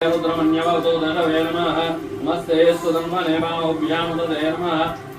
रुद्रमन्यवतो धनवे नमः नमस्ते सुधर्मनेमाभ्यामुदये नमः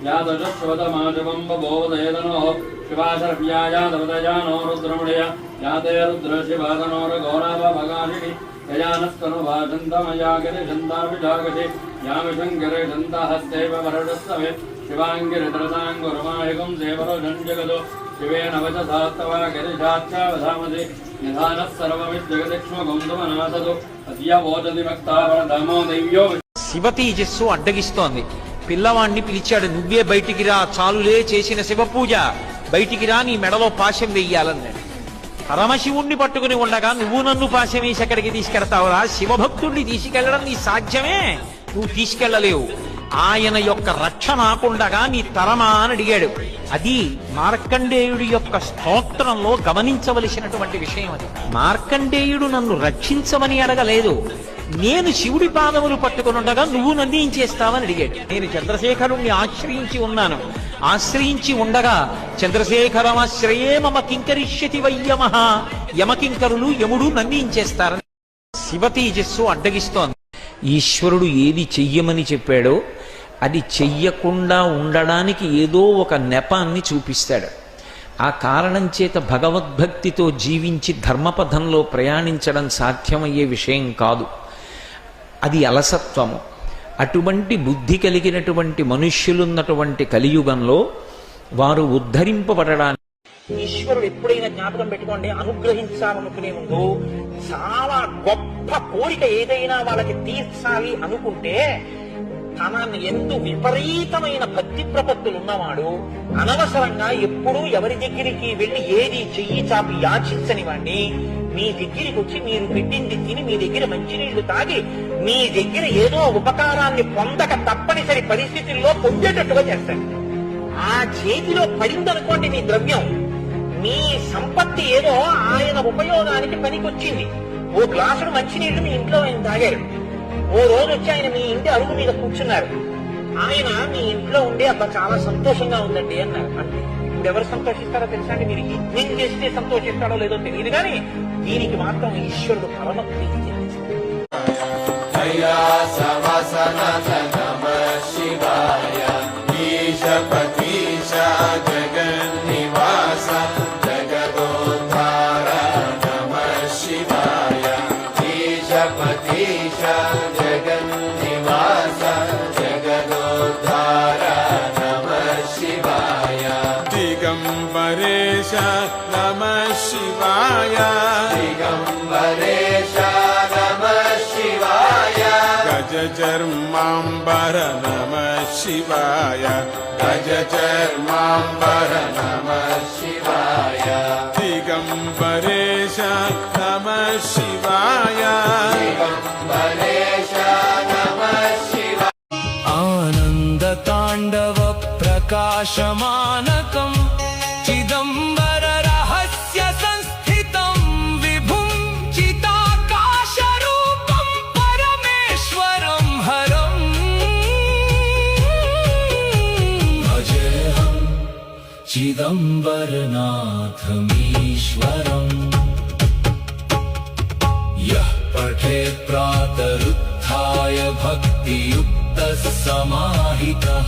यादशश्वतमाजवं बभोवदयदनोः शिवाशरव्यायादवदयानो रुद्रमुडय याते रुद्रशिवादनोरघोरावभगाशिनि ययानस्तनुभाषन्तमयागिरिशन्ताभिषागति यामिशङ्करिशन्तहस्तेव वरदस्तवे शिवाङ्गिरिधरसाङ्गुरुमायिकं सेवरोषञ्जगतो शिवेन वचसास्तवा गिरिशाच्चावधामसि निधानः सर्वमिद्जगदिक्ष्मगुन्दुमनासतु అద్యవోచతి భక్తావరధమో దైవ్యో. శివ తేజస్సు అడ్డగిస్తోంది. పిల్లవాణ్ణి పిలిచాడు, నువ్వే బయటికి రా, చాలులే చేసిన శివ పూజ, బయటికి రా, నీ మెడలో పాశం వెయ్యాలన్నాడు. పరమశివుణ్ణి పట్టుకుని ఉండగా నువ్వు నన్ను పాశం వేసి ఎక్కడికి తీసుకెడతావురా? శివభక్తుడిని తీసుకెళ్లడం నీ సాధ్యమే, నువ్వు తీసుకెళ్లలేవు. ఆయన యొక్క రక్ష నాకుండగా నీ తరమా అని అడిగాడు. అది మార్కండేయుడి యొక్క స్తోత్రంలో గమనించవలసినటువంటి విషయం. అది మార్కండేయుడు నన్ను రక్షించమని అడగలేదు, నేను శివుడి పాదములు పట్టుకునుండగా నువ్వు నన్ను ఏం చేస్తావని అడిగాడు. నేను చంద్రశేఖరుణ్ణి ఆశ్రయించి ఉన్నాను, ఆశ్రయించి ఉండగా చంద్రశేఖరమాశ్రయే మమ కింకరిష్యతి వయ్యమః, యమకింకరులు యముడు నన్ను ఏం చేస్తారని శివ తేజస్సు అడ్డగిస్తోంది. ఈశ్వరుడు ఏది చెయ్యమని చెప్పాడో అది చెయ్యకుండా ఉండడానికి ఏదో ఒక నెపాన్ని చూపిస్తాడు. ఆ కారణం చేత భగవద్భక్తితో జీవించి ధర్మపథంలో ప్రయాణించడం సాధ్యమయ్యే విషయం కాదు. అది అలసత్వము. అటువంటి బుద్ధి కలిగినటువంటి మనుష్యులున్నటువంటి కలియుగంలో వారు ఉద్ధరింపబడడానికి ఈశ్వరుడు ఎప్పుడైనా జ్ఞాపకం పెట్టుకోండి, అనుగ్రహించాలనుకునే ముందు చాలా గొప్ప కోరిక ఏదైనా వాళ్ళకి తీర్చాలి అనుకుంటే తన ఎందు విపరీతమైన భక్తి ప్రపత్తులు ఉన్నవాడు అనవసరంగా ఎప్పుడూ ఎవరి దగ్గరికి వెళ్లి ఏది చెయ్యి చాపి యాచించని వాడిని మీ దగ్గరికి వచ్చి మీరు పెట్టింది తిని మీ దగ్గర మంచినీళ్లు తాగి మీ దగ్గర ఏదో ఉపకారాన్ని పొందక తప్పనిసరి పరిస్థితుల్లో పొందేటట్టుగా చేస్తాడు. ఆ చేతిలో పడిందనుకోండి మీ ద్రవ్యం, మీ సంపత్తి ఏదో ఆయన ఉపయోగానికి పనికొచ్చింది. ఓ గ్లాసుడు మంచినీళ్లు మీ ఇంట్లో ఆయన తాగారు. ఓ రోజు వచ్చి ఆయన మీ ఇంటి అరుగు మీద కూర్చున్నారు. ఆయన మీ ఇంట్లో ఉండి అబ్బా చాలా సంతోషంగా ఉందండి అన్నారు. అంటే ఇప్పుడు ఎవరు సంతోషిస్తారో తెలుసా అండి? మీరు యజ్ఞం చేస్తే సంతోషిస్తాడో లేదో తెలియదు, కానీ దీనికి మాత్రం ఈశ్వరుడు పరమ ప్రీతి చెందించాడు. दिगंबरेश नमः शिवाय, दिगंबरेश नमः शिवाय, गजचर्मांबर नमः शिवाय, गजचर्मांबर नमः शिवाय, दिगंबरेश नमः शिवाय, दिगंबरेश नमः शिवाय. आनन्दताण्डव प्रकाशमानकम् चिदंबर रहस्य संस्थितं विभुं चिदाकाशरूपं परमेश्वरं हरम् भजेऽहं चिदंबरनाथमीश्वरम्। यः पठेत् प्रातरुत्थाय भक्तियुक्तः समाहितः